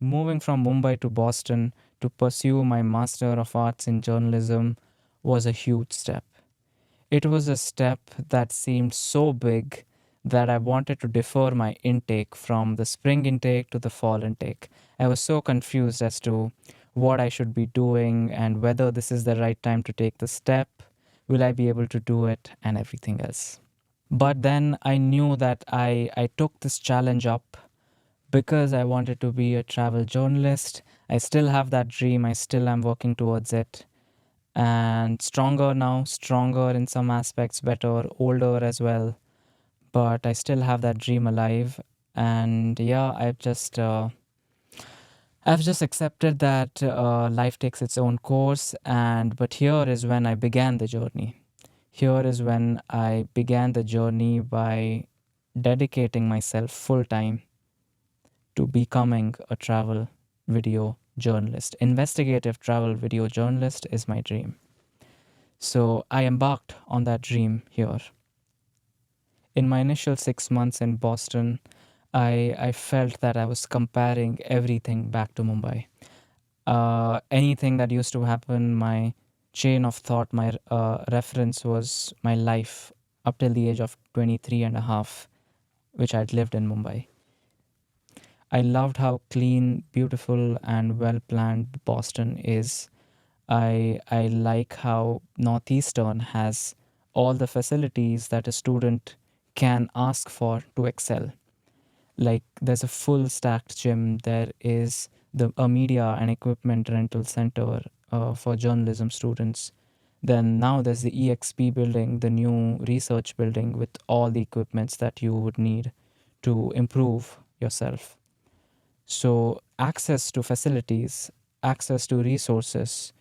moving from Mumbai to Boston to pursue my Master of Arts in Journalism was a huge step. It was a step that seemed so big that I wanted to defer my intake from the spring intake to the fall intake. I was so confused as to what I should be doing and whether this is the right time to take the step. Will I be able to do it and everything else? But then I knew that I took this challenge up because I wanted to be a travel journalist. I still have that dream, I still am working towards it. And stronger now, stronger in some aspects, better, older as well. But I still have that dream alive. And yeah, I've just accepted that life takes its own course. And but here is when I began the journey. Here is when I began the journey by dedicating myself full time to becoming a travel video journalist. Investigative travel video journalist is my dream. So I embarked on that dream here. In my initial 6 months in Boston, I felt that I was comparing everything back to Mumbai. Anything that used to happen, my chain of thought, my reference was my life up till the age of 23 and a half, which I'd lived in Mumbai. I loved how clean, beautiful, and well planned Boston is. I like how Northeastern has all the facilities that a student can ask for to excel. Like there's a full stacked gym, there is a media and equipment rental center for journalism students. Then now there's the EXP building, the new research building with all the equipments that you would need to improve yourself. So access to facilities, access to resources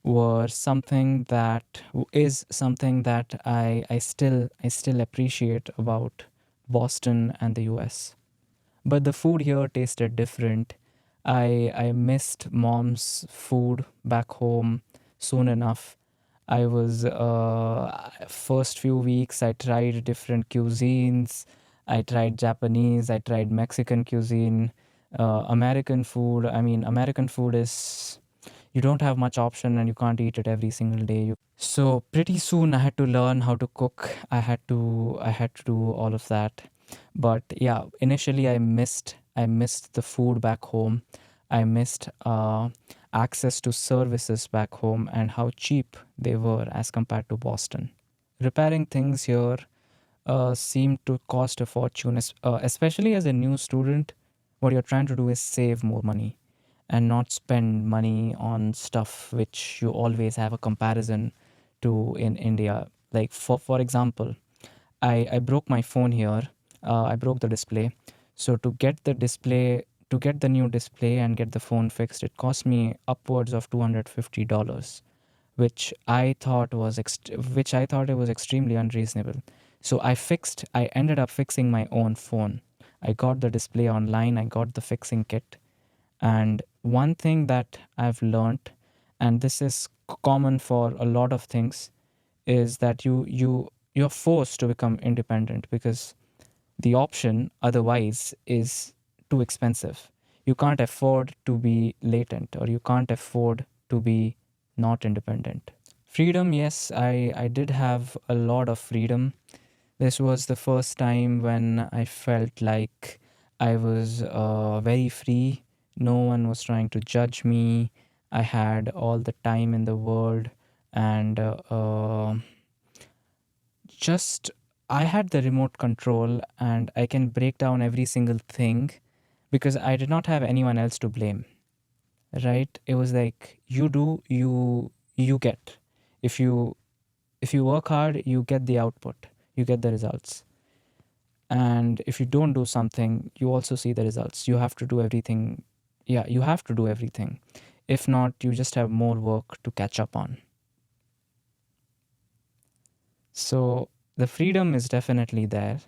were something that is something that I still appreciate about Boston and the US. But the food here tasted different. I missed mom's food back home soon enough. I was first few weeks I tried different cuisines. I tried Japanese, I tried Mexican cuisine, American food. I mean, American food is you don't have much option and you can't eat it every single day. So pretty soon I had to learn how to cook. I had to do all of that. But yeah, initially I missed the food back home. I missed access to services back home and how cheap they were as compared to Boston. Repairing things here seemed to cost a fortune, especially as a new student. What you're trying to do is save more money and not spend money on stuff which you always have a comparison to in India. Like for example, I broke my phone here. I broke the display. So to get the new display and get the phone fixed, it cost me upwards of $250, which I thought it was extremely unreasonable. So I ended up fixing my own phone. I got the display online, I got the fixing kit. And one thing that I've learned, and this is common for a lot of things, is that you're forced to become independent because the option otherwise is too expensive. You can't afford to be latent or you can't afford to be not independent. Freedom, yes, I did have a lot of freedom. This was the first time when I felt like I was very free. No one was trying to judge me. I had all the time in the world, and just I had the remote control, and I can break down every single thing because I did not have anyone else to blame. Right? It was like you get. If you work hard, you get the output, you get the results. And if you don't do something, you also see the results. You have to do everything. Yeah, you have to do everything. If not, you just have more work to catch up on. So the freedom is definitely there.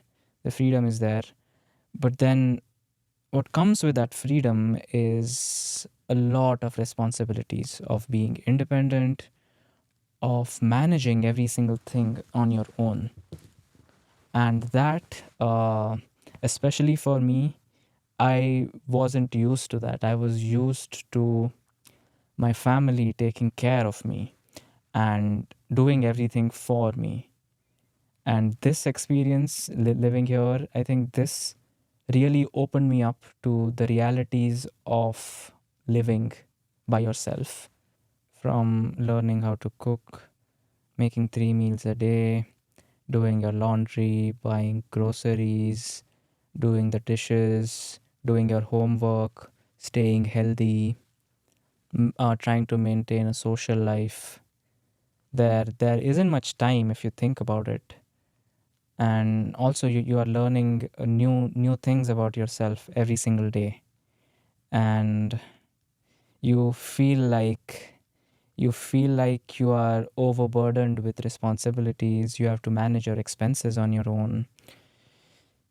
The freedom is there. But then what comes with that freedom is a lot of responsibilities of being independent, of managing every single thing on your own. And that, especially for me, I wasn't used to that. I was used to my family taking care of me and doing everything for me. And this experience, living here, I think this really opened me up to the realities of living by yourself, from learning how to cook, making 3 meals a day, doing your laundry, buying groceries, doing the dishes, doing your homework, staying healthy, trying to maintain a social life. There isn't much time if you think about it. And also you are learning new things about yourself every single day. And you feel like you are overburdened with responsibilities. You have to manage your expenses on your own.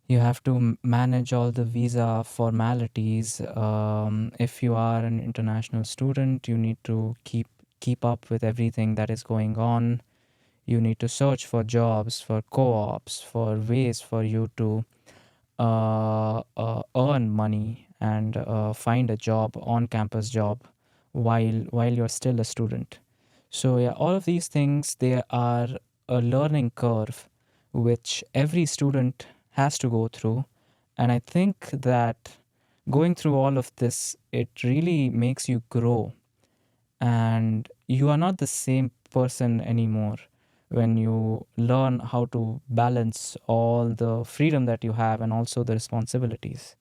You have to manage all the visa formalities. If you are an international student, you need to keep up with everything that is going on. You need to search for jobs, for co-ops, for ways for you to earn money and find a job, on campus job, while you're still a student. So yeah, all of these things, they are a learning curve which every student has to go through. And I think that going through all of this, it really makes you grow, and you are not the same person anymore when you learn how to balance all the freedom that you have and also the responsibilities.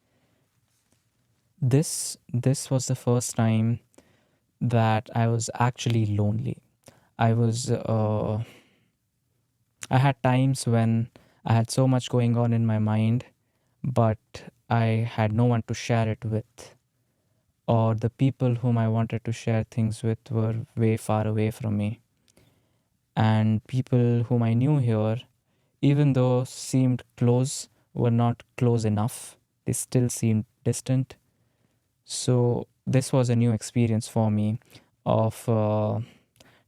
This was the first time that I was actually lonely. I was I had times when I had so much going on in my mind, but I had no one to share it with, or the people whom I wanted to share things with were way far away from me. And people whom I knew here, even though seemed close, were not close enough. They still seemed distant. So this was a new experience for me of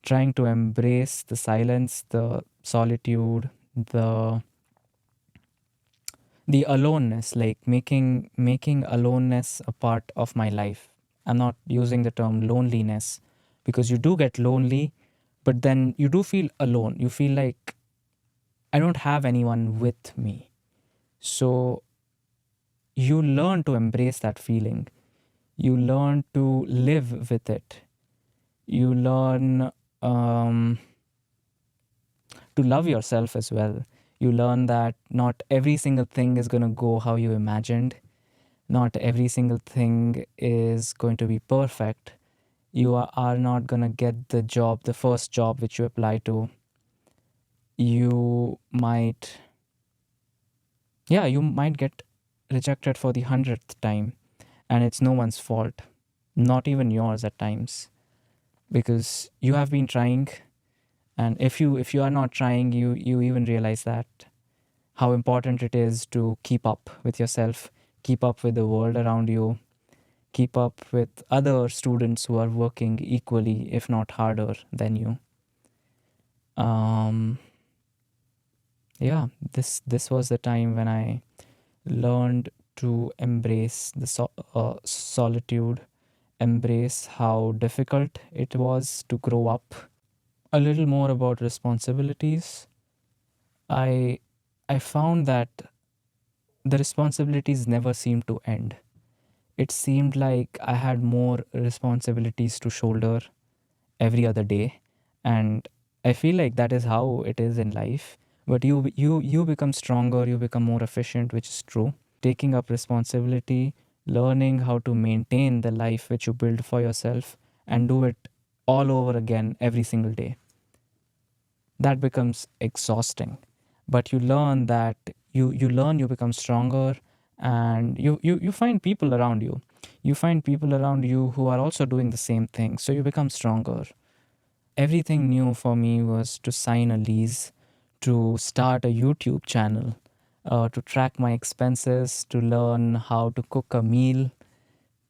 trying to embrace the silence, the solitude, the the aloneness, like making aloneness a part of my life. I'm not using the term loneliness, because you do get lonely, but then you do feel alone. You feel like I don't have anyone with me. So you learn to embrace that feeling. You learn to live with it. You learn um, to love yourself as well. You learn that not every single thing is going to go how you imagined. Not every single thing is going to be perfect. You are not going to get the job, the first job which you apply to. You might, yeah, you might get rejected for the 100th time, and it's no one's fault, not even yours at times, because you have been trying. And if you are not trying, you even realize that how important it is to keep up with yourself, keep up with the world around you, keep up with other students who are working equally, if not harder than you. um yeah, this was the time when I learned to embrace the solitude, embrace how difficult it was to grow up. A little more about responsibilities. I I found that the responsibilities never seemed to end. It seemed like I had more responsibilities to shoulder every other day, and I feel like that is how it is in life. But you become stronger, you become more efficient, which is true. Taking up responsibility, learning how to maintain the life which you build for yourself, and do it all over again every single day, that becomes exhausting. But you learn that you become stronger, and you find people around you. You find people around you who are also doing the same thing, so you become stronger. Everything new for me was to sign a lease, to start a YouTube channel, to track my expenses, to learn how to cook a meal,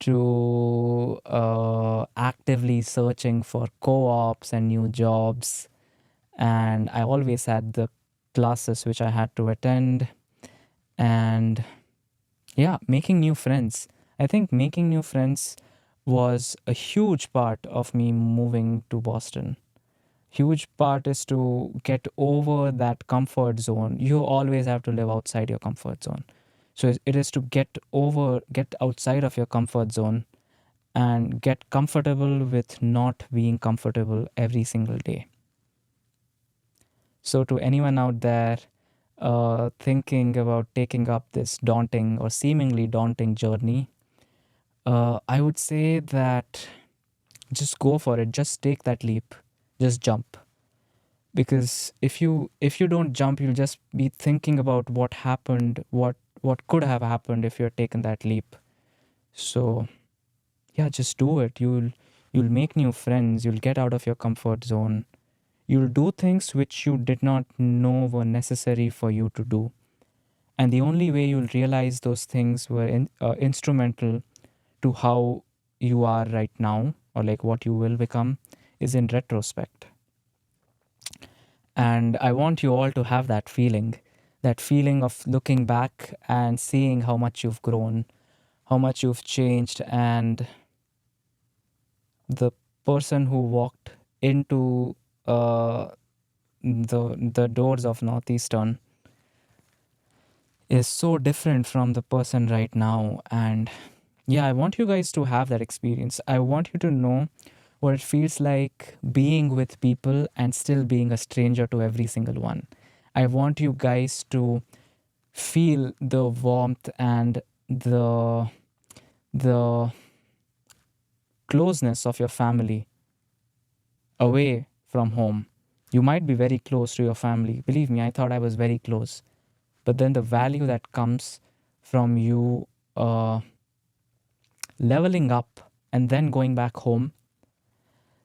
to actively searching for co-ops and new jobs. And I always had the classes which I had to attend. And Yeah, making new friends. I think making new friends was a huge part of me moving to Boston. Huge part is to get over that comfort zone. You always have to live outside your comfort zone. So it is to get outside of your comfort zone and get comfortable with not being comfortable every single day. So, to anyone out there thinking about taking up this daunting or seemingly daunting journey, I would say that just go for it. Just take that leap. Just jump. Because if you don't jump, you'll just be thinking about what happened, what could have happened if you had taken that leap. So yeah, just do it. You'll make new friends. You'll get out of your comfort zone. You'll do things which you did not know were necessary for you to do. And the only way you'll realize those things were instrumental to how you are right now, or like what you will become, is in retrospect. And I want you all to have that feeling of looking back and seeing how much you've grown, how much you've changed, and the person who walked into the doors of Northeastern is so different from the person right now. And yeah, I want you guys to have that experience. I want you to know what it feels like being with people and still being a stranger to every single one. I want you guys to feel the warmth and the closeness of your family away from home. You might be very close to your family. Believe me, I thought I was very close. But then the value that comes from you leveling up and then going back home,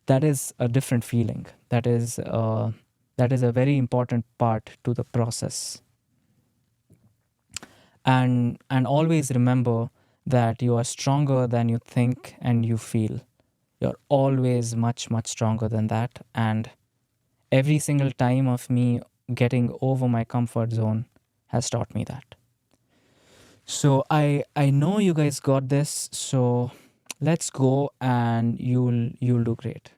that is a different feeling. That is a very important part to the process. And always remember that you are stronger than you think and you feel. You're always much, much stronger than that. And every single time of me getting over my comfort zone has taught me that. So I know you guys got this. So let's go and you'll do great.